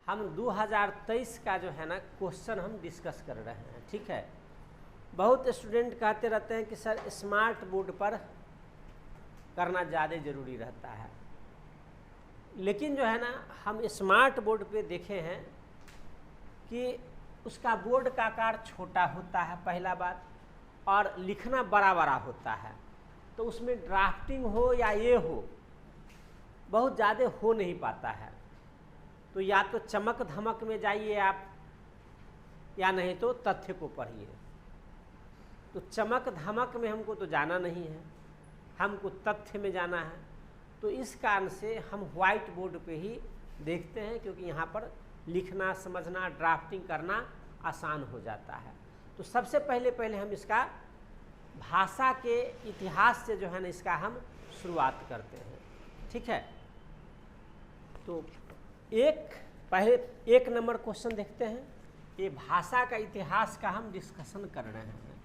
हम 2023 का जो है ना क्वेश्चन हम डिस्कस कर रहे हैं। ठीक है, बहुत स्टूडेंट कहते रहते हैं कि सर स्मार्ट बोर्ड पर करना ज़्यादा ज़रूरी रहता है, लेकिन जो है ना हम स्मार्ट बोर्ड पे देखे हैं कि उसका बोर्ड का आकार छोटा होता है पहला बात, और लिखना बड़ा बड़ा होता है, तो उसमें ड्राफ्टिंग हो या ये हो बहुत ज़्यादा हो नहीं पाता है। तो या तो चमक धमक में जाइए आप, या नहीं तो तथ्य को पढ़िए। तो चमक धमक में हमको तो जाना नहीं है, हमको तथ्य में जाना है। तो इस कारण से हम व्हाइट बोर्ड पे ही देखते हैं, क्योंकि यहाँ पर लिखना समझना ड्राफ्टिंग करना आसान हो जाता है। तो सबसे पहले हम इसका भाषा के इतिहास से जो है ना इसका हम शुरुआत करते हैं। ठीक है, तो एक नंबर क्वेश्चन देखते हैं। ये भाषा का इतिहास का हम डिस्कशन कर रहे हैं,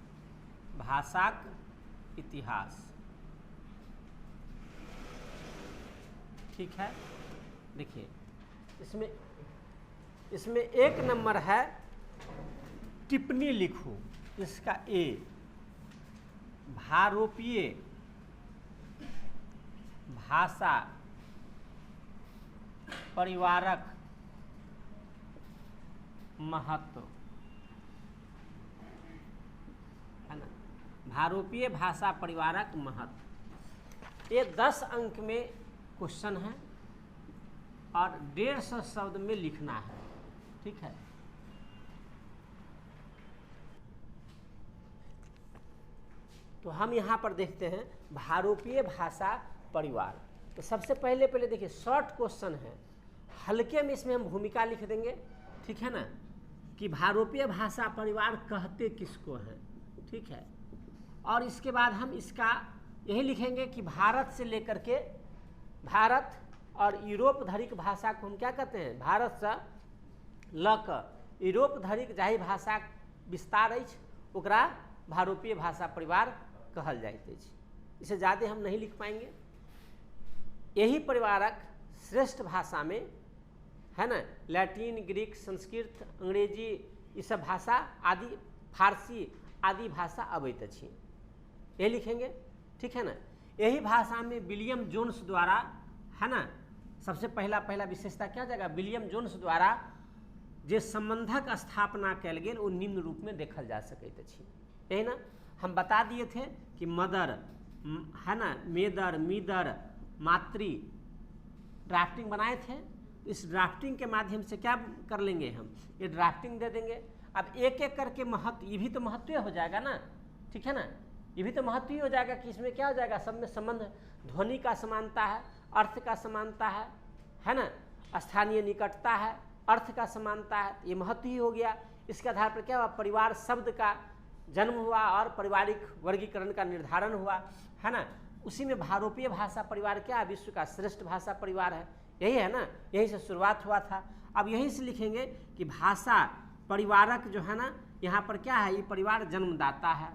भाषा का इतिहास। ठीक है, देखिए इसमें एक नंबर है टिप्पणी लिखो, इसका ए भारोपीय भाषा परिवारक महत्व है ना, भारोपीय भाषा परिवारक महत्व। ये 10 अंक में क्वेश्चन है और 150 शब्द में लिखना है। ठीक है, तो हम यहाँ पर देखते हैं भारोपीय भाषा परिवार। तो सबसे पहले देखिए शॉर्ट क्वेश्चन है, हल्के में इसमें हम भूमिका लिख देंगे। ठीक है ना, कि भारोपीय भाषा परिवार कहते किसको हैं। ठीक है, और इसके बाद हम इसका यही लिखेंगे कि भारत से लेकर के भारत और यूरोप धरिक भाषा को हम क्या कहते हैं, भारत से ल क यूरोप धरिक जाहि भाषा विस्तार अछि ओकरा भारोपीय भाषा परिवार कहल जाइत अछि। इसे ज़्यादा हम नहीं लिख पाएंगे। यही परिवारक श्रेष्ठ भाषा में है ना लैटिन, ग्रीक, संस्कृत, अंग्रेजी ये सब भाषा आदि, फारसी आदि भाषा अबैत अछि, यही लिखेंगे। ठीक है ना, यही भाषा में विलियम जोन्स द्वारा है ना सबसे पहला विशेषता क्या जाएगा, विलियम जोन्स द्वारा जे संबंधक स्थापना कल गेल वो निम्न रूप में देखल जा सकैत अछि। यही ना हम बता दिए थे कि मदर है ना, मेदर, मीदर, मातृ ड्राफ्टिंग बनाए थे। इस ड्राफ्टिंग के माध्यम से क्या कर लेंगे, हम ये ड्राफ्टिंग दे देंगे। अब एक एक करके महत्व, ये भी तो महत्व हो जाएगा ना। ठीक है ना, ये भी तो महत्व ही हो जाएगा कि इसमें क्या हो जाएगा, सब में संबंध, ध्वनि का समानता है, अर्थ का समानता है ना, स्थानीय निकटता है, अर्थ का समानता है, ये महत्व ही हो गया। इसके आधार पर क्या हुआ, परिवार शब्द का जन्म हुआ और पारिवारिक वर्गीकरण का निर्धारण हुआ है ना। उसी में भारोपीय भाषा परिवार क्या है, विश्व का श्रेष्ठ भाषा परिवार है, यही है ना, यहीं से शुरुआत हुआ था। अब यहीं से लिखेंगे कि भाषा परिवारक जो है ना, यहाँ पर क्या है, ये परिवार जन्मदाता है।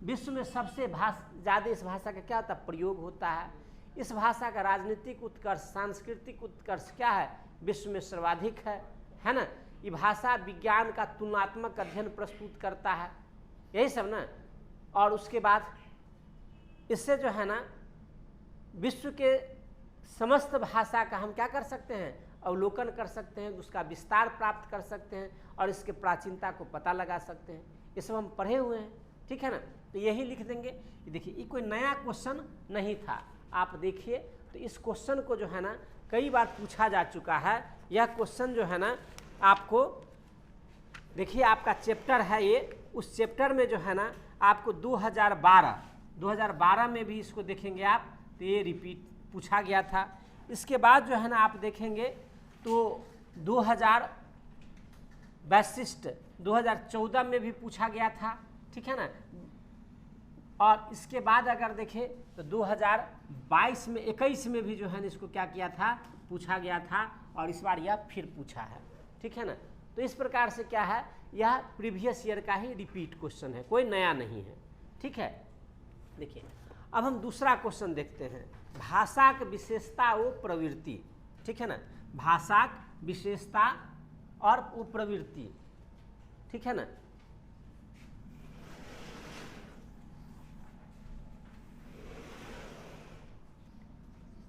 विश्व में सबसे ज़्यादा इस भाषा का क्या होता है, प्रयोग होता है। इस भाषा का राजनीतिक उत्कर्ष, सांस्कृतिक उत्कर्ष क्या है, विश्व में सर्वाधिक है ना। ये भाषा विज्ञान का तुलनात्मक अध्ययन प्रस्तुत करता है, यही सब ना। और उसके बाद इससे जो है ना विश्व के समस्त भाषा का हम क्या कर सकते हैं, अवलोकन कर सकते हैं, उसका विस्तार प्राप्त कर सकते हैं और इसके प्राचीनता को पता लगा सकते हैं। ये सब हम पढ़े हुए हैं। ठीक है ना, तो यही लिख देंगे। देखिए ये कोई नया क्वेश्चन नहीं था, आप देखिए तो इस क्वेश्चन को जो है ना कई बार पूछा जा चुका है। यह क्वेश्चन जो है ना आपको देखिए, आपका चैप्टर है ये, उस चैप्टर में जो है ना आपको 2012 में भी इसको देखेंगे आप, तो ये रिपीट पूछा गया था। इसके बाद जो है ना आप देखेंगे तो 2014 में भी पूछा गया था। ठीक है ना, और इसके बाद अगर देखें तो 2022 में 21 में भी जो है ना इसको क्या किया था, पूछा गया था, और इस बार यह फिर पूछा है। ठीक है ना, तो इस प्रकार से क्या है, यह प्रीवियस ईयर का ही रिपीट क्वेश्चन है, कोई नया नहीं है। ठीक है, देखिए अब हम दूसरा क्वेश्चन देखते हैं, भाषा की विशेषता व प्रवृत्ति। ठीक है ना, भाषा विशेषता और प्रवृत्ति, ठीक है ना।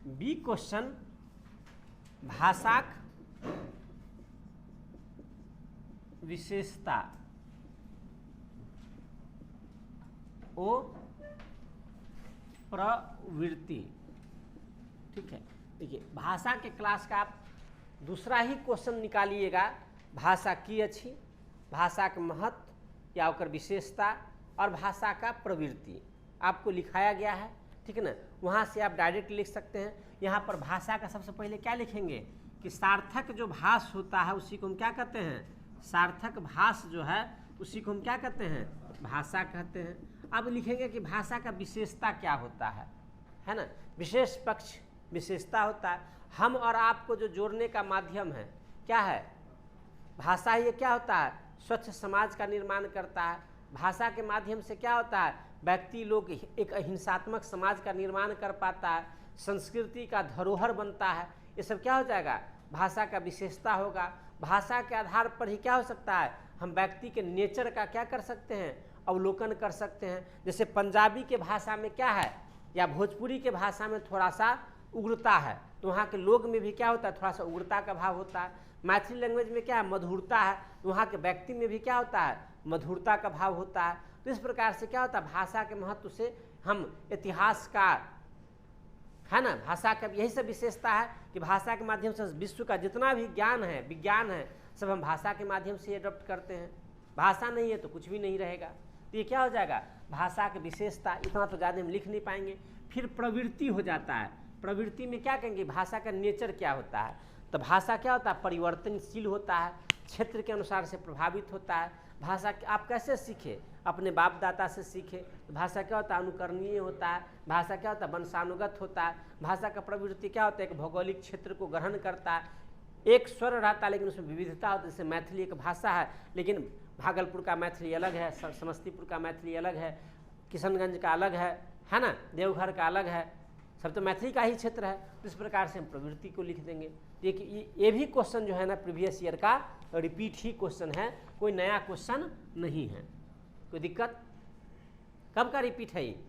बी क्वेश्चन भाषाक विशेषता ओ प्रवृत्ति, ठीक है। देखिए भाषा के क्लास का आप दूसरा ही क्वेश्चन निकालिएगा, भाषा की अच्छी, भाषा का महत्व या ओकर विशेषता और भाषा का प्रवृत्ति आपको लिखाया गया है, ठीक है ना। वहाँ से आप डायरेक्ट लिख सकते हैं। यहाँ पर भाषा का सबसे पहले क्या लिखेंगे कि सार्थक जो भाष होता है उसी को हम क्या कहते हैं, सार्थक भाष जो है उसी को हम क्या कहते हैं, भाषा कहते हैं। अब लिखेंगे कि भाषा का विशेषता क्या होता है ना। विशेष पक्ष विशेषता होता है। हम और आपको जो जोड़ने का माध्यम है क्या है, भाषा। ये क्या होता है, स्वच्छ समाज का निर्माण करता है। भाषा के माध्यम से क्या होता है, व्यक्ति लोग एक अहिंसात्मक समाज का निर्माण कर पाता है, संस्कृति का धरोहर बनता है। ये सब क्या हो जाएगा, भाषा का विशेषता होगा। भाषा के आधार पर ही क्या हो सकता है, हम व्यक्ति के नेचर का क्या कर सकते हैं, अवलोकन कर सकते हैं। जैसे पंजाबी के भाषा में क्या है या भोजपुरी के भाषा में थोड़ा सा उग्रता है, तो वहाँ के लोग में भी क्या होता है, थोड़ा सा उग्रता का भाव होता है। मैथिली लैंग्वेज में क्या है, मधुरता है, तो वहाँ के व्यक्ति में भी क्या होता है, मधुरता का भाव होता है। तो इस प्रकार से क्या होता है, भाषा के महत्व से हम इतिहास का है ना, भाषा का यही सब विशेषता है कि भाषा के माध्यम से विश्व का जितना भी ज्ञान है, विज्ञान है, सब हम भाषा के माध्यम से अडॉप्ट करते हैं। भाषा नहीं है तो कुछ भी नहीं रहेगा। तो ये क्या हो जाएगा, भाषा की विशेषता। इतना तो ज़्यादा हम लिख नहीं पाएंगे। फिर प्रवृत्ति हो जाता है। प्रवृत्ति में क्या कहेंगे, भाषा का नेचर क्या होता है। तो भाषा क्या होता है, परिवर्तनशील होता है, क्षेत्र के अनुसार से प्रभावित होता है। भाषा आप कैसे सीखे, अपने बाप दादा से सीखे। तो भाषा क्या होता है, अनुकरणीय होता है। भाषा क्या होता है, वंशानुगत होता है। भाषा का प्रवृत्ति क्या होता है, एक भौगोलिक क्षेत्र को ग्रहण करता है। एक स्वर रहता है लेकिन उसमें विविधता होती है। जैसे मैथिली एक भाषा है, लेकिन भागलपुर का मैथिली अलग है, समस्तीपुर का मैथिली अलग है, किशनगंज का अलग है ना, देवघर का अलग है। सब तो मैथिली का ही क्षेत्र है। तो इस प्रकार से हम प्रवृत्ति को लिख देंगे। देखिए ये भी क्वेश्चन जो है ना प्रीवियस ईयर का रिपीट ही क्वेश्चन है, कोई नया क्वेश्चन नहीं है। कोई दिक्कत, कब का रिपीट है ये,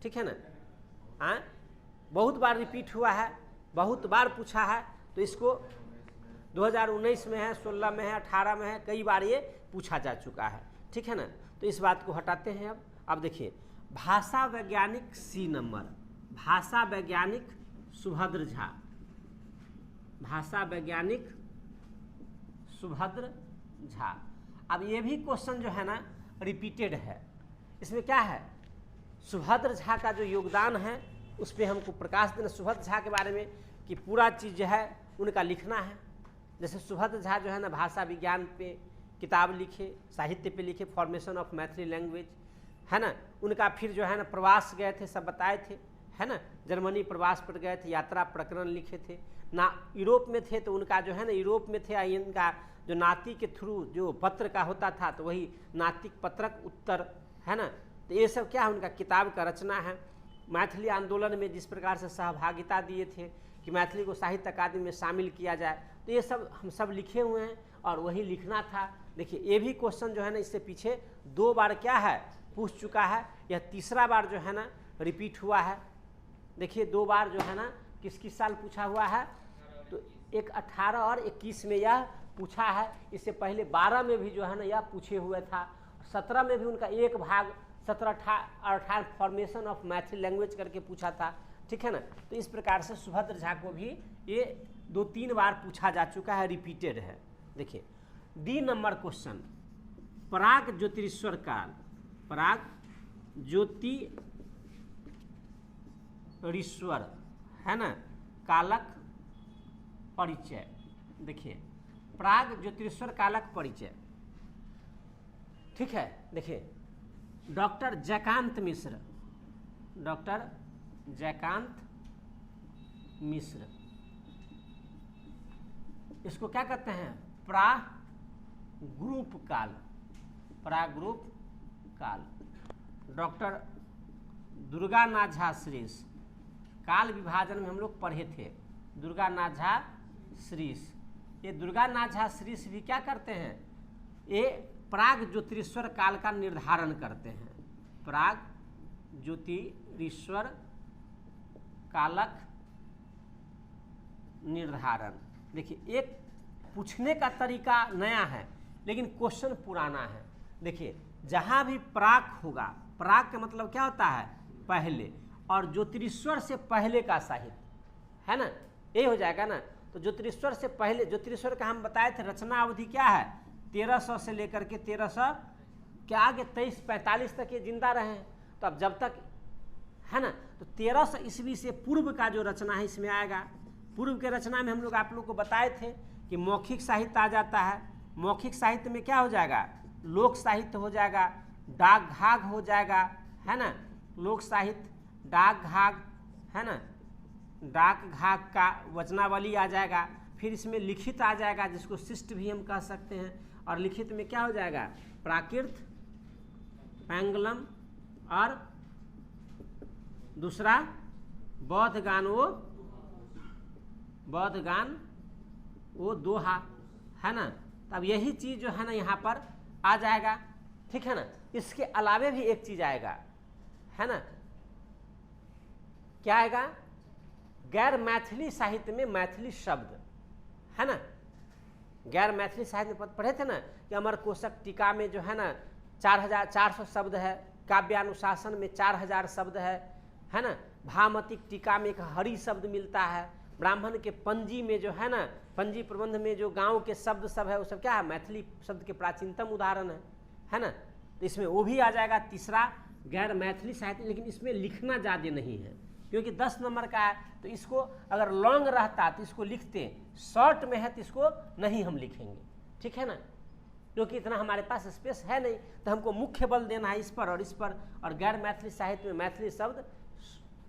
ठीक है ना। हाँ, बहुत बार रिपीट हुआ है, बहुत बार पूछा है। तो इसको 2019 में है, 16 में है, 18 में है, कई बार ये पूछा जा चुका है, ठीक है ना। तो इस बात को हटाते हैं। अब देखिए भाषा वैज्ञानिक सी नंबर, भाषा वैज्ञानिक सुभद्र झा, भाषा वैज्ञानिक सुभद्र झा। अब ये भी क्वेश्चन जो है ना रिपीटेड है। इसमें क्या है, सुभद्र झा का जो योगदान है उस पर हमको प्रकाश देना, सुभद्र झा के बारे में कि पूरा चीज़ जो है उनका लिखना है। जैसे सुभद्र झा जो है ना भाषा विज्ञान पे किताब लिखे, साहित्य पे लिखे, फॉर्मेशन ऑफ मैथिली लैंग्वेज, है ना। उनका फिर जो है ना प्रवास गए थे, सब बताए थे, है ना। जर्मनी प्रवास पर गए थे, यात्रा प्रकरण लिखे थे ना। यूरोप में थे तो उनका जो है ना यूरोप में थे, इनका जो नाती के थ्रू जो पत्र का होता था तो वही नातिक पत्रक उत्तर, है ना। तो ये सब क्या है, उनका किताब का रचना है। मैथिली आंदोलन में जिस प्रकार से सहभागिता दिए थे कि मैथिली को साहित्य अकादमी में शामिल किया जाए, तो ये सब हम सब लिखे हुए हैं और वही लिखना था। देखिए ये भी क्वेश्चन जो है ना इससे पीछे 2 बार क्या है पूछ चुका है, यह तीसरा बार जो है ना रिपीट हुआ है। देखिए 2 बार जो है ना किस किस साल पूछा हुआ है, तो एक 18 और 21 में यह पूछा है। इससे पहले 12 में भी जो है ना यह पूछे हुए था। 17 में भी उनका एक भाग 17-18 फॉर्मेशन ऑफ मैथिली लैंग्वेज करके पूछा था, ठीक है ना। तो इस प्रकार से सुभद्र झा को भी ये 2-3 बार पूछा जा चुका है, रिपीटेड है। देखिए डी नंबर क्वेश्चन, प्राग ज्योतिरीश्वर काल, प्राग ज्योतिरीश्वर है ना कालक परिचय। देखिए प्राग ज्योतिरीश्वर कालक परिचय, ठीक है। देखिए डॉक्टर जयकांत मिश्र, डॉक्टर जयकांत मिश्र, इसको क्या कहते हैं, प्रागरूप काल, प्रागरूप काल। डॉक्टर दुर्गानाथ झा श्रीश, काल विभाजन में हम लोग पढ़े थे, दुर्गानाथ झा श्रीश, ये दुर्गानाथ झा श्रीश भी क्या करते हैं, ये प्राग ज्योतिरीश्वर काल का निर्धारण करते हैं। प्राग ज्योतिरीश्वर कालक निर्धारण। देखिए एक पूछने का तरीका नया है लेकिन क्वेश्चन पुराना है। देखिए जहां भी प्राक होगा, प्राक का मतलब क्या होता है, पहले, और ज्योतिरीश्वर से पहले का साहित्य, है ना, ये हो जाएगा ना। तो ज्योतिरीश्वर से पहले, ज्योतिरीश्वर का हम बताए थे रचना अवधि क्या है, 1300 से लेकर के 1300 के आगे 2345 तक ये जिंदा रहे हैं। तो अब जब तक, है ना, तो 1300 ईस्वी से पूर्व का जो रचना है इसमें आएगा। पूर्व के रचना में हम लोग आप लोग को बताए थे कि मौखिक साहित्य आ जाता है। मौखिक साहित्य में क्या हो जाएगा, लोक साहित्य हो जाएगा, डाक घाघ हो जाएगा, है ना, लोक साहित्य, डाक घाघ, है ना, डाक घाघ का वचनावली आ जाएगा। फिर इसमें लिखित आ जाएगा जिसको शिष्ट भी हम कह सकते हैं। और लिखित में क्या हो जाएगा, प्राकृत, पैंगलम और दूसरा बौद्ध गान, वो दोहा, है ना। तब यही चीज जो है ना यहाँ पर आ जाएगा, ठीक है ना। इसके अलावे भी एक चीज आएगा, है ना, क्या आएगा, गैर मैथिली साहित्य में मैथिली शब्द, है ना। गैर मैथिली साहित्य में पढ़े थे ना कि अमर कोशक टीका में जो है ना 4400 शब्द है, काव्यानुशासन में 4000 शब्द है ना। भामतिक टीका में एक हरि शब्द मिलता है। ब्राह्मण के पंजी में जो है ना, पंजी प्रबंध में जो गांव के शब्द सब है वो सब क्या है, मैथिली शब्द के प्राचीनतम उदाहरण है ना। तो इसमें वो भी आ जाएगा, तीसरा गैर मैथिली साहित्य। लेकिन इसमें लिखना ज़्यादा नहीं है क्योंकि 10 नंबर का है, तो इसको अगर लॉन्ग रहता तो इसको लिखते, शॉर्ट में है तो इसको नहीं हम लिखेंगे, ठीक है ना, क्योंकि इतना हमारे पास स्पेस है नहीं। तो हमको मुख्य बल देना है इस पर और इस पर। और गैर मैथिली साहित्य में मैथिली शब्द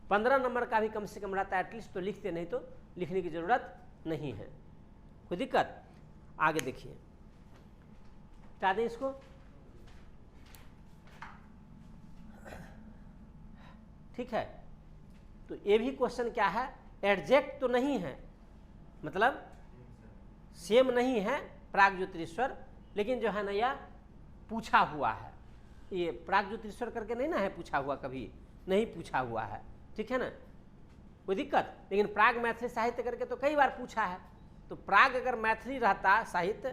15 नंबर का भी कम से कम रहता है एटलीस्ट, तो लिखते, नहीं तो लिखने की जरूरत नहीं है। कोई दिक्कत? आगे देखिए, हटा दें इसको, ठीक है। तो ये भी क्वेश्चन क्या है, एग्जैक्ट तो नहीं है, मतलब सेम नहीं है प्राग ज्योतिरीश्वर, लेकिन जो है ना यह पूछा हुआ है। ये प्राग ज्योतिरीश्वर करके नहीं ना है पूछा हुआ, कभी नहीं पूछा हुआ है, ठीक है ना, कोई दिक्कत। लेकिन प्राग मैथिली साहित्य करके तो कई बार पूछा है। तो प्राग अगर मैथिली रहता साहित्य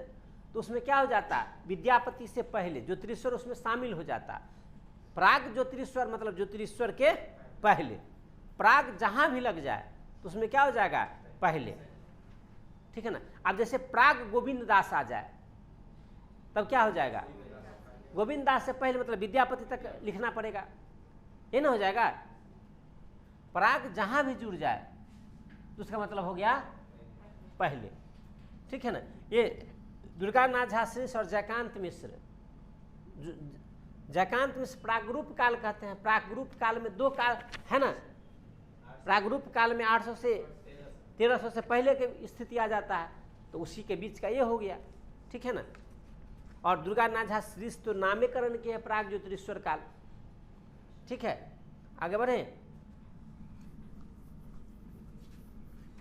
तो उसमें क्या हो जाता, विद्यापति से पहले ज्योतिरीश्वर उसमें शामिल हो जाता। प्राग ज्योतिरीश्वर मतलब ज्योतिरीश्वर के पहले, प्राग जहां भी लग जाए तो उसमें क्या हो जाएगा, पहले, ठीक है ना। अब जैसे प्राग गोविंद दास आ जाए तब क्या हो जाएगा, गोविंद दास से पहले मतलब विद्यापति तक लिखना पड़ेगा, ये ना हो जाएगा। प्राग जहां भी जुड़ जाए तो उसका मतलब हो गया पहले, ठीक है ना। ये दुर्गानाथ झा श्रीश और जयकांत मिश्र, जयकांत मिश्र प्रागरूप काल कहते हैं। प्रागरूप काल में दो काल है ना, प्रागरूप काल में 800 से 1300 से पहले की स्थिति आ जाता है, तो उसी के बीच का ये हो गया, ठीक है ना। और दुर्गानाथ झा श्रीश तो नामकरण के है प्राग ज्योतिरीश्वर काल, ठीक है। आगे बढ़े।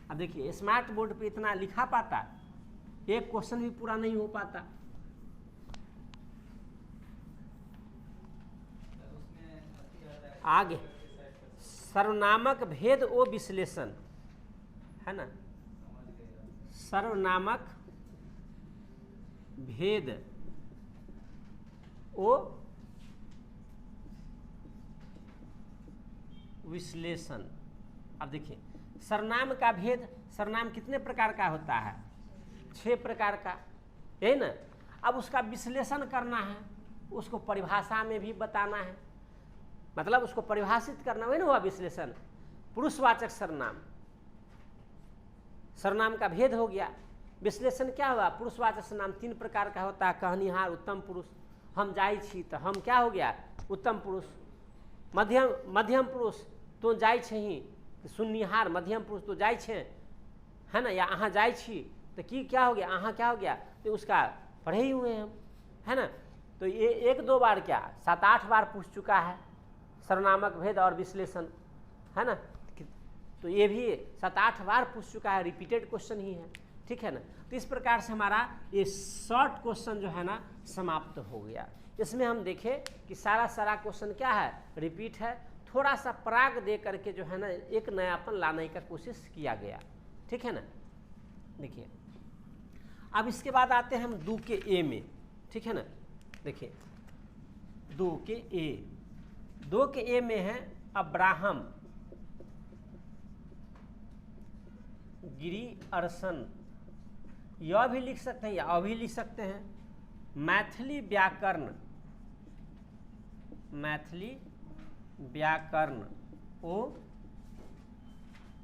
अब देखिए स्मार्ट बोर्ड पे इतना लिखा पाता, एक क्वेश्चन भी पूरा नहीं हो पाता। आगे सर्वनामक भेद ओ विश्लेषण, है ना, सर्वनामक भेद ओ विश्लेषण। अब देखिए सर्वनाम का भेद, सर्वनाम कितने प्रकार का होता है, 6 प्रकार का, यही ना। अब उसका विश्लेषण करना है, उसको परिभाषा में भी बताना है, मतलब उसको परिभाषित करना, वही ना हुआ विश्लेषण। पुरुषवाचक सर्वनाम, सर्वनाम का भेद हो गया। विश्लेषण क्या हुआ, पुरुषवाचक सर्वनाम 3 प्रकार का होता है, कहनिहार, उत्तम पुरुष। हम जाई छी तो हम क्या हो गया, उत्तम पुरुष। मध्यम पुरुष तो जाई छही, सुननिहार, मध्यम पुरुष तो जाई छे, है ना। या अहाँ जाई छी तो की क्या हो गया, अहाँ क्या हो गया, तो उसका पढ़े ही हुए हम, है ना। तो ये 1-2 बार क्या 7-8 बार पूछ चुका है सर्वनामक भेद और विश्लेषण, है ना। तो ये भी 7-8 बार पूछ चुका है, रिपीटेड क्वेश्चन ही है। ठीक है ना। तो इस प्रकार से हमारा ये शॉर्ट क्वेश्चन जो है ना समाप्त हो गया। इसमें हम देखें कि सारा क्वेश्चन क्या है, रिपीट है, थोड़ा सा प्राग दे करके जो है ना एक नयापन लाने का कोशिश किया गया, ठीक है ना। देखिए अब इसके बाद आते हैं हम 2 के ए में, ठीक है ना। देखिए 2 के ए में है अब्राहम गिरिअर्सन, यह भी लिख सकते हैं या अभी लिख सकते हैं। मैथिली व्याकरण ओ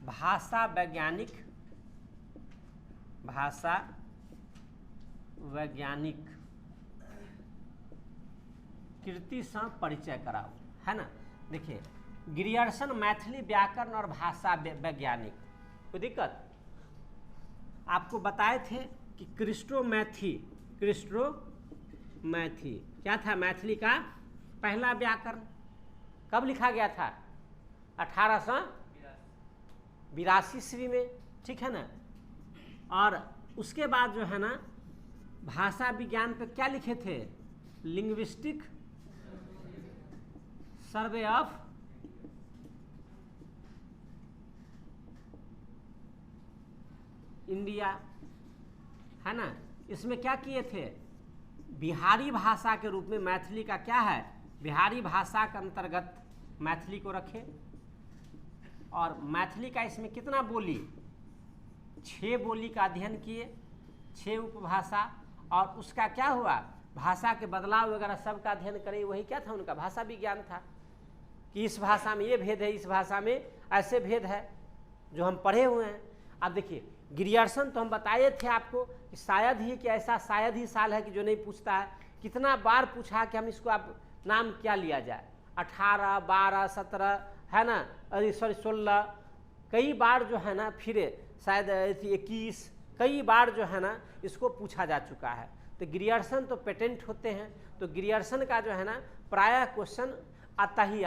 भाषा वैज्ञानिक कृति से परिचय कराओ, है ना। देखिए गिरिअर्सन मैथिली व्याकरण और भाषा वैज्ञानिक, कोई दिक्कत। आपको बताए थे कि क्रिस्टोमैथी क्या था, मैथिली का पहला व्याकरण कब लिखा गया था, 1882 ईस्वी में, ठीक है ना। और उसके बाद जो है ना भाषा विज्ञान पे क्या लिखे थे, लिंग्विस्टिक सर्वे ऑफ इंडिया, है ना। इसमें क्या किए थे, बिहारी भाषा के रूप में मैथिली का क्या है, बिहारी भाषा के अंतर्गत मैथिली को रखे। और मैथिली का इसमें कितना बोली, 6 बोली का अध्ययन किए, 6 उपभाषा। और उसका क्या हुआ, भाषा के बदलाव वगैरह सब का अध्ययन करे, वही क्या था उनका भाषा विज्ञान था, कि इस भाषा में ये भेद है, इस भाषा में ऐसे भेद है, जो हम पढ़े हुए हैं। अब देखिए गिरिअर्सन तो हम बताए थे आपको कि शायद ही साल है कि जो नहीं पूछता है। कितना बार पूछा कि हम इसको आप नाम क्या लिया जाए, 18, 12, 17, है ना, 16, कई बार जो है ना, फिर शायद 21, कई बार जो है ना इसको पूछा जा चुका है। तो गिरिअर्सन तो पेटेंट होते हैं, तो गिरिअर्सन का जो है ना प्रायः क्वेश्चन आता है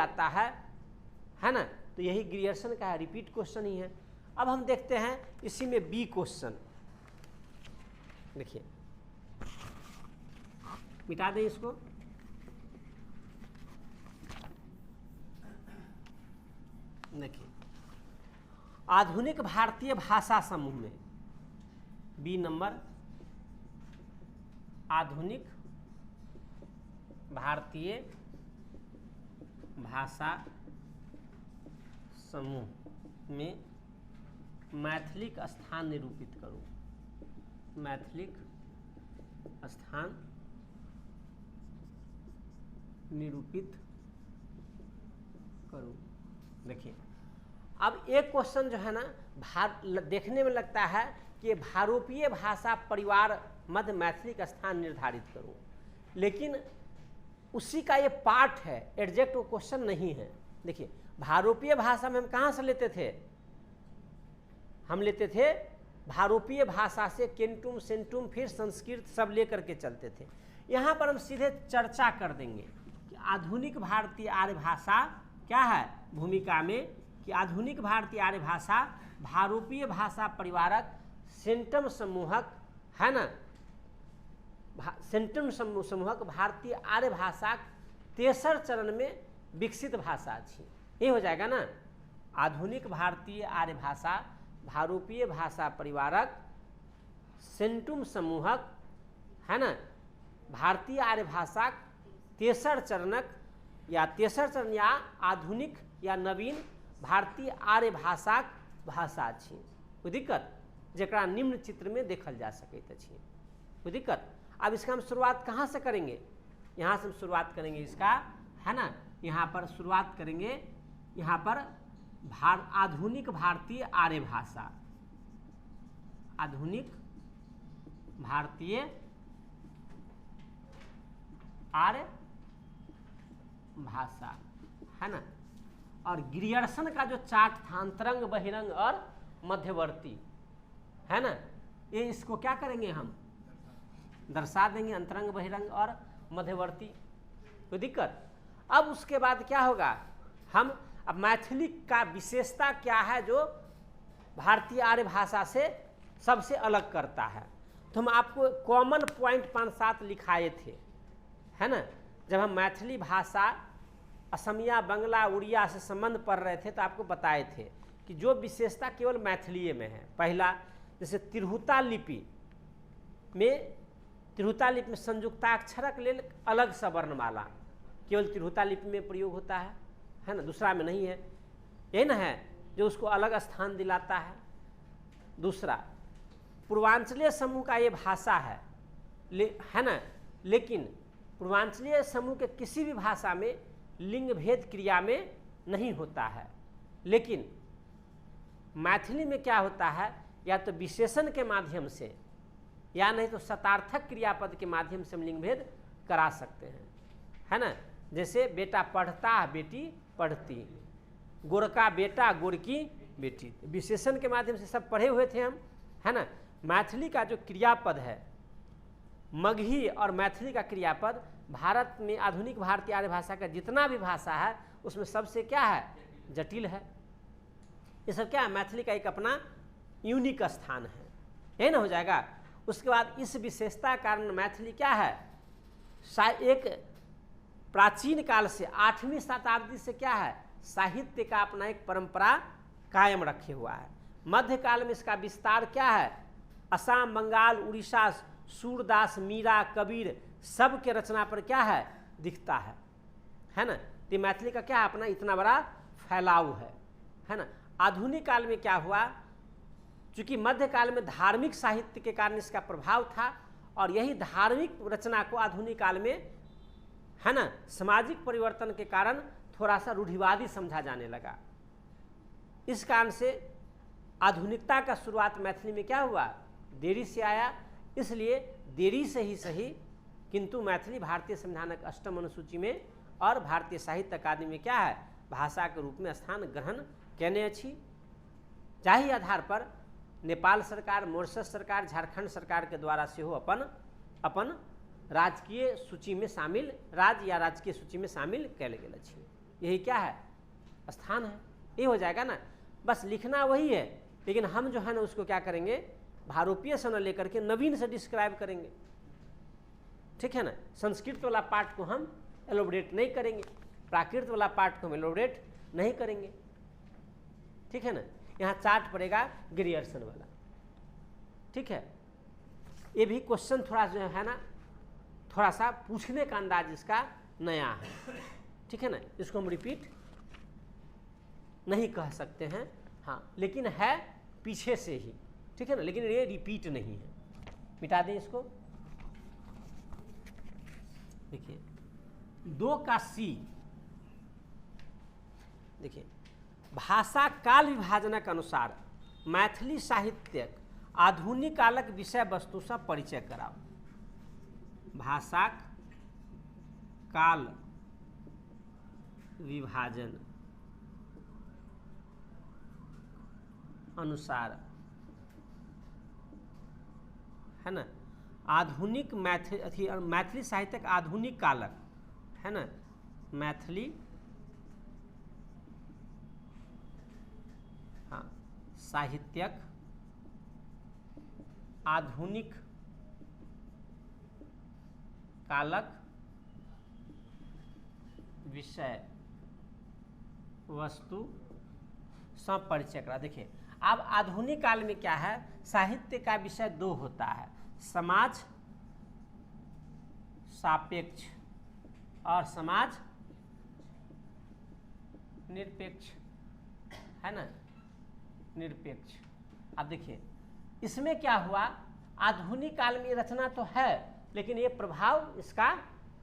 ना। तो यही गिरिअर्सन का है, रिपीट क्वेश्चन ही है। अब हम देखते हैं इसी में बी क्वेश्चन, देखिए मिटा दें इसको। देखिए आधुनिक भारतीय भाषा समूह में बी नंबर, आधुनिक भारतीय भाषा समूह में मैथिलिक स्थान निरूपित करो, मैथिलिक स्थान निरूपित करो। देखिए अब एक क्वेश्चन जो है ना देखने में लगता है कि भारोपीय भाषा परिवार मध्य मैथिली का स्थान निर्धारित करो, लेकिन उसी का ये पार्ट है, एग्जैक्ट वो क्वेश्चन नहीं है। देखिए भारोपीय भाषा में हम कहाँ से लेते थे, हम लेते थे भारोपीय भाषा से केंटुम सेंटुम फिर संस्कृत सब लेकर के चलते थे। यहाँ पर हम सीधे चर्चा कर देंगे कि आधुनिक भारतीय आर्य भाषा क्या है भूमिका में, कि आधुनिक भारतीय आर्य भाषा भारोपीय भाषा परिवारक सेंटम समूहक, है ना, सेंटम समूहक भारतीय आर्य भाषा तेसर चरण में विकसित भाषा छी। ये हो जाएगा ना, आधुनिक भारतीय आर्य भाषा भारोपीय भाषा परिवारक सेंटुम समूहक, है ना, भारतीय आर्य भाषा तेसर चरणक या तेसर चरण या आधुनिक या नवीन भारतीय आर्य भाषा छी। कोई दिक्कत, जकरा निम्न चित्र में देखल जा सकते अछि, कोई दिक्कत। अब इसका हम शुरुआत कहाँ से करेंगे, यहाँ से हम शुरुआत करेंगे इसका, है ना, यहाँ पर शुरुआत करेंगे, यहाँ पर आधुनिक भारतीय आर्य भाषा, आधुनिक भारतीय आर्य भाषा, है ना। और गिरिअर्सन का जो चार्ट था अंतरंग बहिरंग और मध्यवर्ती, है ना, ये इसको क्या करेंगे हम दर्शा देंगे, अंतरंग बहिरंग और मध्यवर्ती, कोई दिक्कत। अब उसके बाद क्या होगा, हम अब मैथिली का विशेषता क्या है जो भारतीय आर्य भाषा से सबसे अलग करता है। तो हम आपको कॉमन पॉइंट 5-7 लिखाए थे, है ना, जब हम मैथिली भाषा असमिया, बंगला, उड़िया से संबंध पढ़ रहे थे तो आपको बताए थे कि जो विशेषता केवल मैथिली में है। पहला, जैसे तिरहुता लिपि में संयुक्ताक्षरक लेल अलग सा वर्णमाला केवल तिरहुता लिपि में प्रयोग होता है ना, दूसरा में नहीं है। यही ना है जो उसको अलग स्थान दिलाता है। दूसरा, पूर्वांचलीय समूह का ये भाषा है ना, लेकिन पूर्वांचलीय समूह के किसी भी भाषा में लिंग भेद क्रिया में नहीं होता है, लेकिन मैथिली में क्या होता है, या तो विशेषण के माध्यम से या नहीं तो शतार्थक क्रियापद के माध्यम से हम लिंग भेद करा सकते हैं, है ना। जैसे बेटा पढ़ता, बेटी पढ़ती, गोरका बेटा, गोरकी बेटी, विशेषण के माध्यम से सब पढ़े हुए थे हम, है ना। मैथिली का जो क्रियापद है, मगही और मैथिली का क्रियापद भारत में आधुनिक भारतीय आर्य भाषा का जितना भी भाषा है उसमें सबसे क्या है, जटिल है। ये सब क्या है, मैथिली का एक अपना यूनिक स्थान है, यही ना हो जाएगा। उसके बाद इस विशेषता कारण मैथिली क्या है, एक प्राचीन काल से 8वीं शताब्दी से क्या है, साहित्य का अपना एक परंपरा कायम रखे हुआ है। मध्यकाल में इसका विस्तार क्या है, असम, बंगाल, उड़ीसा, सूरदास, मीरा, कबीर सब के रचना पर क्या है, दिखता है ना। तो मैथिली का क्या है, अपना इतना बड़ा फैलाव है ना। आधुनिक काल में क्या हुआ, चूंकि मध्यकाल में धार्मिक साहित्य के कारण इसका प्रभाव था, और यही धार्मिक रचना को आधुनिक काल में, है ना, सामाजिक परिवर्तन के कारण थोड़ा सा रूढ़िवादी समझा जाने लगा। इस कारण से आधुनिकता का शुरुआत मैथिली में क्या हुआ, देरी से आया। इसलिए देरी से ही सही, किंतु मैथिली भारतीय संविधानक अष्टम अनुसूची में और भारतीय साहित्य अकादमी में क्या है, भाषा के रूप में स्थान ग्रहण केने अछि। जाहि आधार पर नेपाल सरकार, मॉरिशस सरकार, झारखंड सरकार के द्वारा से हो अपन राजकीय सूची में शामिल, राज्य या राजकीय सूची में शामिल कैल गेल अछि। यही क्या है, स्थान है। ये हो जाएगा ना, बस लिखना वही है, लेकिन हम जो है ना उसको क्या करेंगे, भारोपीय से न लेकर के नवीन से डिस्क्राइब करेंगे, ठीक है ना। संस्कृत वाला पार्ट को हम एलोबरेट नहीं करेंगे, प्राकृत वाला पार्ट को हम एलोबरेट नहीं करेंगे, ठीक है ना। यहाँ चार्ट पड़ेगा ग्रियर्सन वाला, ठीक है। ये भी क्वेश्चन थोड़ा जो है ना, थोड़ा सा पूछने का अंदाज इसका नया है, ठीक है ना। इसको हम रिपीट नहीं कह सकते हैं, हाँ, लेकिन है पीछे से ही, ठीक है ना, लेकिन ये रिपीट नहीं है। मिटा दें इसको। देखिए 2 का सी, देखिए भाषा काल विभाजनक अनुसार मैथिली साहित्यक आधुनिक कालक विषय वस्तु से परिचय कराओ। भाषा काल विभाजन अनुसार, है ना, आधुनिक मैथिली साहित्यक आधुनिक कालक, है ना, मैथिली साहित्यक आधुनिक कालक विषय वस्तु से परिचय करा। देखिए अब आधुनिक काल में क्या है, साहित्य का विषय 2 होता है, समाज सापेक्ष और समाज निरपेक्ष, है ना, निरपेक्ष। अब देखिए इसमें क्या हुआ, आधुनिक काल में रचना तो है लेकिन ये प्रभाव इसका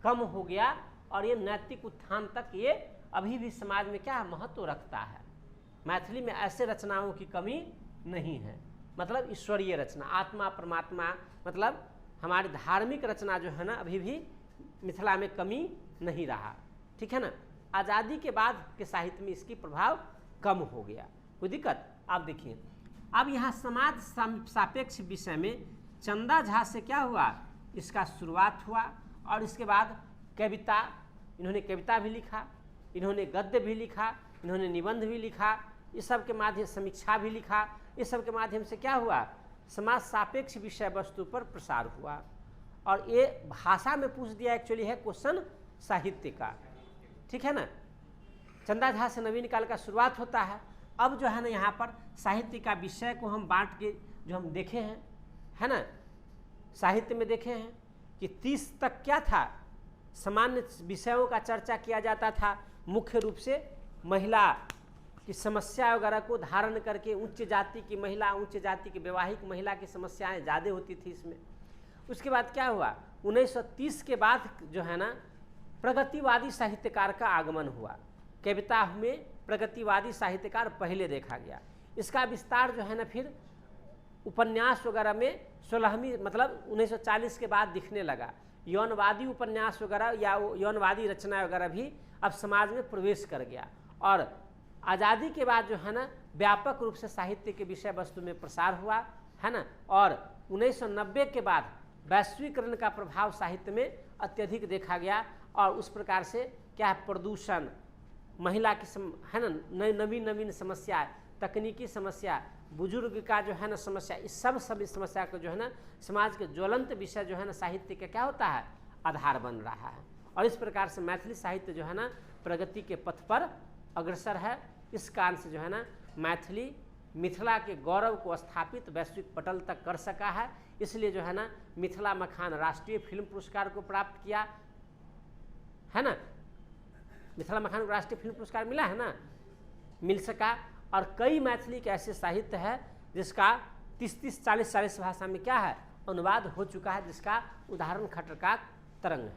कम हो गया और ये नैतिक उत्थान तक ये अभी भी समाज में क्या महत्व रखता है। मैथिली में ऐसे रचनाओं की कमी नहीं है, मतलब ईश्वरीय रचना, आत्मा परमात्मा, मतलब हमारी धार्मिक रचना जो है ना अभी भी मिथिला में कमी नहीं रहा, ठीक है ना। आज़ादी के बाद के साहित्य में इसकी प्रभाव कम हो गया, कोई दिक्कत। आप देखिए अब यहाँ समाज सापेक्ष विषय में चंदा झा से क्या हुआ, इसका शुरुआत हुआ और इसके बाद कविता, इन्होंने कविता भी लिखा, इन्होंने गद्य भी लिखा, इन्होंने निबंध भी लिखा, इस सब के माध्यम समीक्षा भी लिखा, इस सब के माध्यम से क्या हुआ, समाज सापेक्ष विषय वस्तु पर प्रसार हुआ। और ये भाषा में पूछ दिया एक्चुअली है क्वेश्चन साहित्य का, ठीक है ना। चंदा झा से नवीन काल का शुरुआत होता है। अब जो है ना यहाँ पर साहित्य का विषय को हम बांट के जो हम देखे हैं, है ना, साहित्य में देखे हैं कि 30 तक क्या था, सामान्य विषयों का चर्चा किया जाता था, मुख्य रूप से महिला की समस्या वगैरह को धारण करके उच्च जाति की महिला, उच्च जाति की वैवाहिक महिला की समस्याएं ज़्यादा होती थी इसमें। उसके बाद क्या हुआ, 1930 के बाद जो है ना प्रगतिवादी साहित्यकार का आगमन हुआ। कविता में प्रगतिवादी साहित्यकार पहले देखा गया। इसका विस्तार जो है ना फिर उपन्यास वगैरह में 16वीं मतलब 1940 के बाद दिखने लगा। यौनवादी उपन्यास वगैरह या यौनवादी रचना वगैरह भी अब समाज में प्रवेश कर गया। और आज़ादी के बाद जो है ना व्यापक रूप से साहित्य के विषय वस्तु में प्रसार हुआ, है ना। और 1990 के बाद वैश्वीकरण का प्रभाव साहित्य में अत्यधिक देखा गया। और उस प्रकार से क्या है, प्रदूषण, महिला की है ना नवीन नवीन समस्या, तकनीकी समस्या, बुजुर्ग का जो है ना समस्या, इस सब समस्या को जो है ना समाज के ज्वलंत विषय जो है ना साहित्य का क्या होता है, आधार बन रहा है। और इस प्रकार से मैथिली साहित्य जो है ना प्रगति के पथ पर अग्रसर है। इस कारण से जो है ना मैथिली मिथिला के गौरव को स्थापित वैश्विक पटल तक कर सका है। इसलिए जो है ना मिथिला मखान राष्ट्रीय फिल्म पुरस्कार को प्राप्त किया, है ना। मिथिला मखान को राष्ट्रीय फिल्म पुरस्कार मिला है ना, मिल सका। और कई मैथिली के ऐसे साहित्य है जिसका 30-40 भाषा में क्या है, अनुवाद हो चुका है, जिसका उदाहरण खटरकाक तरंग है।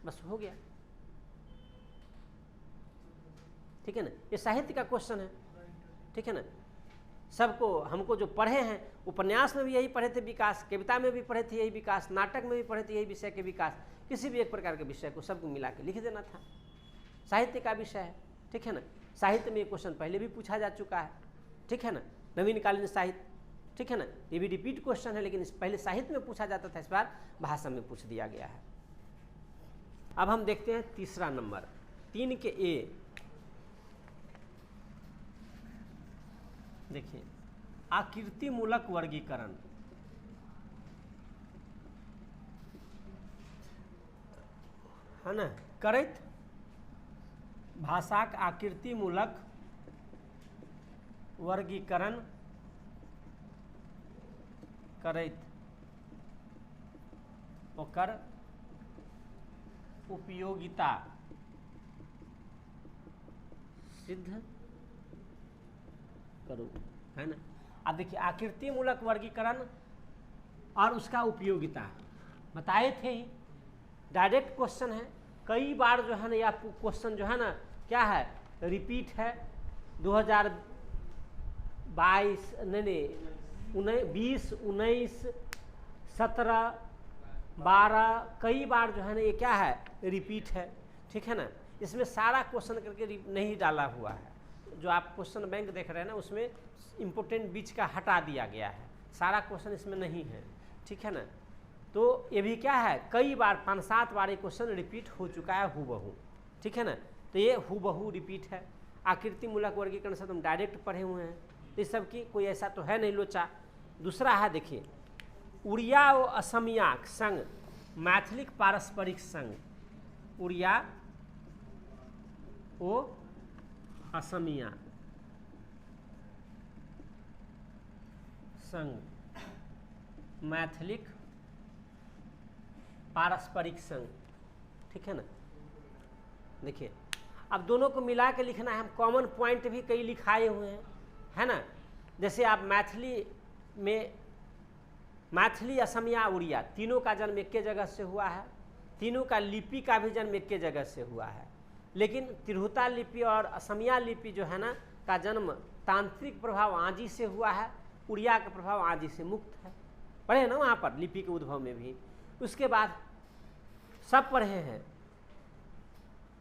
बस हो गया, ठीक है ना। ये साहित्य का क्वेश्चन है, ठीक है ना। सबको हमको जो पढ़े हैं, उपन्यास में भी यही पढ़े थे विकास, कविता में भी पढ़े थे यही विकास, नाटक में भी पढ़े थे यही विषय के विकास। किसी भी एक प्रकार के विषय को सबको मिला के लिख देना था, साहित्य का विषय है, ठीक है ना। साहित्य में ये क्वेश्चन पहले भी पूछा जा चुका है, ठीक है ना, नवीनकालीन साहित्य, ठीक है ना। ये भी रिपीट क्वेश्चन है, लेकिन इस पहले साहित्य में पूछा जाता था, इस बार भाषा में पूछ दिया गया है। अब हम देखते हैं तीसरा नंबर 3 के ए। देखिए, आकृतिमूलक वर्गीकरण। है ना, करैत भाषाक आकृतिमूलक वर्गीकरण करैत ओकर उपयोगिता सिद्ध करो, है ना। अब देखिए, आकृतिमूलक वर्गीकरण और उसका उपयोगिता बताए थे ही, डायरेक्ट क्वेश्चन है। कई बार जो है ना यह क्वेश्चन जो है ना क्या है, रिपीट है। 2022 नहीं 20, 19, 17, 12 कई बार जो है ना ये क्या है, रिपीट है, ठीक है ना। इसमें सारा क्वेश्चन करके नहीं डाला हुआ है। जो आप क्वेश्चन बैंक देख रहे हैं ना, उसमें इम्पोर्टेंट बीच का हटा दिया गया है, सारा क्वेश्चन इसमें नहीं है, ठीक है ना। तो ये भी क्या है, कई बार 5-7 बार ये क्वेश्चन रिपीट हो चुका है हूबहू, ठीक है ना। तो ये हूबहू रिपीट है। आकृतिमूलक वर्गीकरण से तुम डायरेक्ट पढ़े हुए हैं, तो इस सब की कोई ऐसा तो है नहीं लोचा। दूसरा है, देखिए, उड़िया व असमिया संग मैथिलिक पारस्परिक संग। उड़िया ओ असमिया संग मैथिलिक पारस्परिक संग, ठीक है ना। देखिए, अब दोनों को मिला के लिखना है। हम कॉमन पॉइंट भी कई लिखाए हुए हैं, है ना। जैसे आप मैथिली में मैथिली, असमिया, उड़िया तीनों का जन्म एक जगह से हुआ है, तीनों का लिपि का भी जन्म एक जगह से हुआ है। लेकिन तिरहुता लिपि और असमिया लिपि जो है ना का जन्म तांत्रिक प्रभाव आजी से हुआ है, उड़िया का प्रभाव आजी से मुक्त है। पढ़े ना वहाँ पर लिपि के उद्भव में भी। उसके बाद सब पढ़े हैं,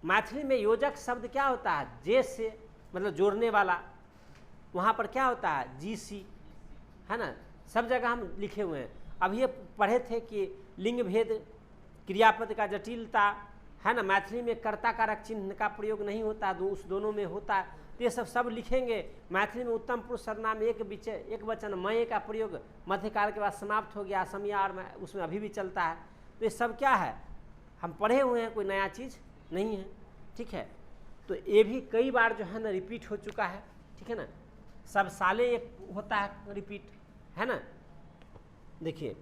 मैथिली में योजक शब्द क्या होता है, जे से, मतलब जोड़ने वाला। वहाँ पर क्या होता है, जी सी, है ना। सब जगह हम लिखे हुए हैं। अब ये पढ़े थे कि लिंग भेद, क्रियापद का जटिलता, है ना। मैथिली में कर्ता कारक चिन्ह का प्रयोग नहीं होता, उस दोनों में होता है। ये सब लिखेंगे। मैथिली में उत्तम पुरुष सर्वनाम एक वचन मय का प्रयोग मध्यकाल के बाद समाप्त हो गया, असमिया और उसमें अभी भी चलता है। तो ये सब क्या है, हम पढ़े हुए हैं, कोई नया चीज़ नहीं है। ठीक है, तो ये भी कई बार जो है ना रिपीट हो चुका है। ठीक है ना, सब साले एक होता है रिपीट, है ना। देखिए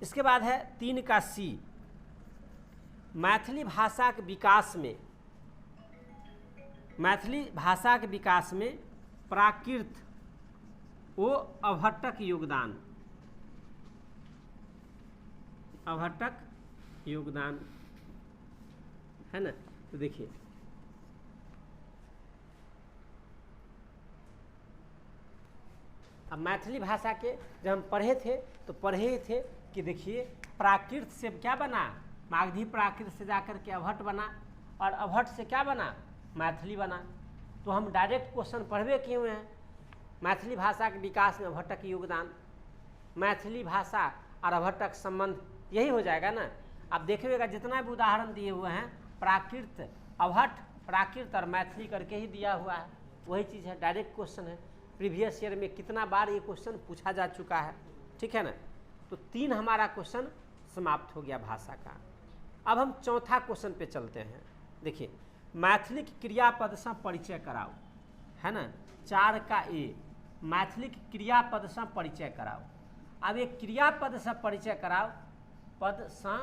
इसके बाद है 3 का सी, मैथिली भाषा के विकास में, मैथिली भाषा के विकास में प्राकृत वो अभट्टक योगदान, अभट्टक योगदान, है ना। तो देखिए अब मैथिली भाषा के जब हम पढ़े थे तो पढ़े ही थे कि देखिए प्राकृत से क्या बना, मागधी प्राकृत से जाकर के अभट्ट बना, और अभट्ट से क्या बना, मैथिली बना। तो हम डायरेक्ट क्वेश्चन पढ़वे किए हुए हैं, मैथिली भाषा के विकास में अभट्ट का योगदान, मैथिली भाषा और अभट्ट का संबंध, यही हो जाएगा ना। आप देखिएगा जितना भी उदाहरण दिए हुए हैं प्राकृत, अभट्ट, प्राकृत और मैथिली करके ही दिया हुआ है, वही चीज़ है, डायरेक्ट क्वेश्चन है। प्रीवियस ईयर में कितना बार ये क्वेश्चन पूछा जा चुका है। ठीक है ना, तो 3 हमारा क्वेश्चन समाप्त हो गया भाषा का। अब हम चौथा क्वेश्चन पे चलते हैं। देखिए मैथिली क्रियापद से परिचय कराओ, है ना। 4 का ए, मैथिली क्रियापद से परिचय कराओ। अब एक क्रियापद से परिचय कराओ, पद से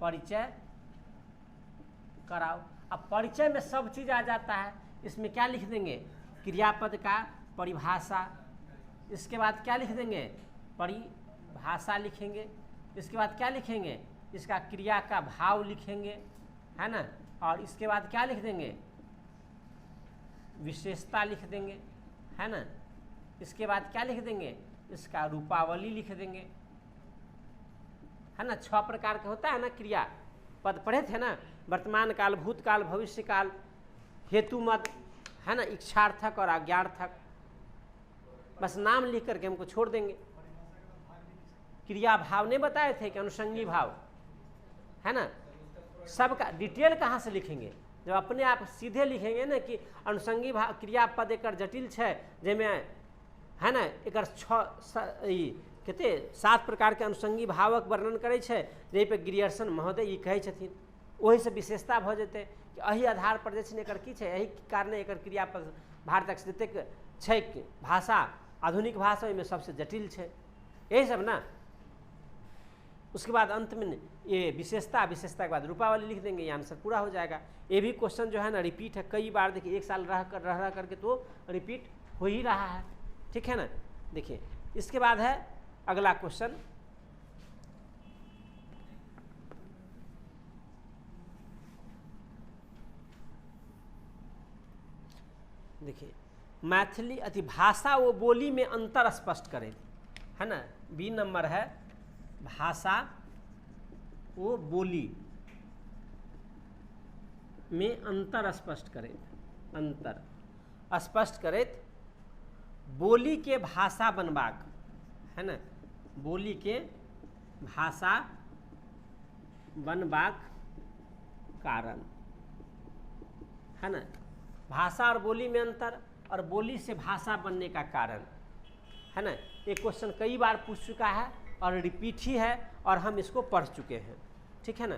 परिचय कराओ। अब परिचय में सब चीज़ आ जाता है, इसमें क्या लिख देंगे, क्रियापद का परिभाषा, इसके बाद क्या लिख देंगे, परिभाषा लिखेंगे, इसके बाद क्या लिखेंगे, इसका क्रिया का भाव लिखेंगे, है ना। और इसके बाद क्या लिख देंगे, विशेषता लिख देंगे, है ना। इसके बाद क्या लिख देंगे, इसका रूपावली लिख देंगे, है ना। 6 प्रकार का होता है ना क्रिया पद, पढ़े थे ना, वर्तमान काल, भूतकाल, भविष्य काल, हेतु मद, है ना, इच्छार्थक और आज्ञार्थक। बस नाम लिख करके हमको छोड़ देंगे। क्रिया भाव नहीं बताए थे कि अनुषंगी भाव, है ना। सबका डिटेल कहाँ से लिखेंगे, जब अपने आप सीधे लिखेंगे ना कि अनुषंगी भाव क्रियापद एक जटिल है, जैमें है ना एक 7 प्रकार के अनुषंगी भावक वर्णन करे छे, जै पे गिरियर्सन महोदय ई कहै छथिन, वही से विशेषता भ जेतै कि एही आधार पर जे छै एकर की छै, एही कारणे एकर क्रियापद भारतक जतेक छै भाषा, आधुनिक भाषा में सबसे जटिल है, यही सब ना। उसके बाद अंत में ये विशेषता, विशेषता के बाद रूपावली लिख देंगे, ये आंसर पूरा हो जाएगा। ये भी क्वेश्चन जो है ना रिपीट है कई बार, देखिए 1 साल रह करके तो रिपीट हो ही रहा है। ठीक है ना। देखिए इसके बाद है अगला क्वेश्चन, देखिए मैथिली अति भाषा वो बोली में अंतर स्पष्ट करें, है ना। बी नंबर है भाषा वो बोली में अंतर स्पष्ट करें, अंतर स्पष्ट करें, बोली के भाषा बनबाक, है ना, बोली के भाषा बनबाक कारण, है ना। भाषा और बोली में अंतर और बोली से भाषा बनने का कारण, है ना। ये क्वेश्चन कई बार पूछ चुका है और रिपीट ही है और हम इसको पढ़ चुके हैं। ठीक है ना,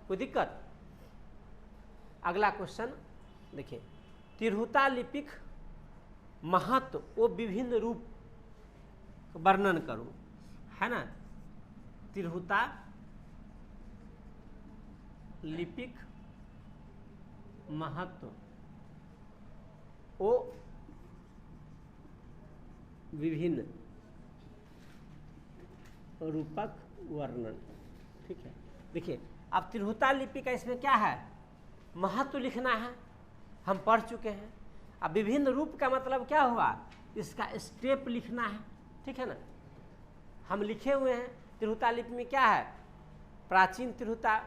कोई दिक्कत। अगला क्वेश्चन देखिए, तिरहुता लिपिक महत्व वो विभिन्न रूप वर्णन करूं, है ना। तिरहुता लिपिक महत्व वो विभिन्न रूपक वर्णन। ठीक है, देखिए अब तिरहुता लिपि का इसमें क्या है, महत्व लिखना है, हम पढ़ चुके हैं। अब विभिन्न रूप का मतलब क्या हुआ, इसका स्टेप लिखना है। ठीक है ना, हम लिखे हुए हैं तिरहुता लिपि में क्या है, प्राचीन तिरहुता,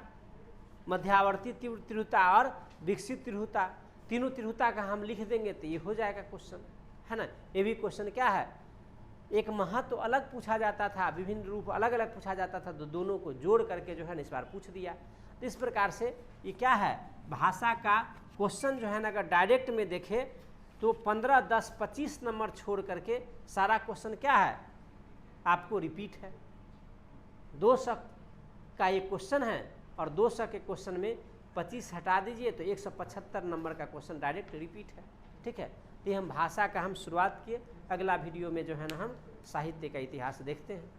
मध्यावर्ती तिरहुता और विकसित तिरहुता, तीनों तिरहुता का हम लिख देंगे तो ये हो जाएगा क्वेश्चन, है ना। ये भी क्वेश्चन क्या है, एक महत्व तो अलग पूछा जाता था, विभिन्न रूप अलग अलग पूछा जाता था, तो दोनों को जोड़ करके जो है ना इस बार पूछ दिया। तो इस प्रकार से ये क्या है, भाषा का क्वेश्चन जो है ना अगर डायरेक्ट में देखे तो 15, 10, 25 नंबर छोड़ करके सारा क्वेश्चन क्या है आपको रिपीट है। 200 का एक क्वेश्चन है और 200 के क्वेश्चन में 25 हटा दीजिए तो 175 नंबर का क्वेश्चन डायरेक्ट रिपीट है। ठीक है, तो हम भाषा का हम शुरुआत किए, अगला वीडियो में जो है ना हम साहित्य का इतिहास देखते हैं।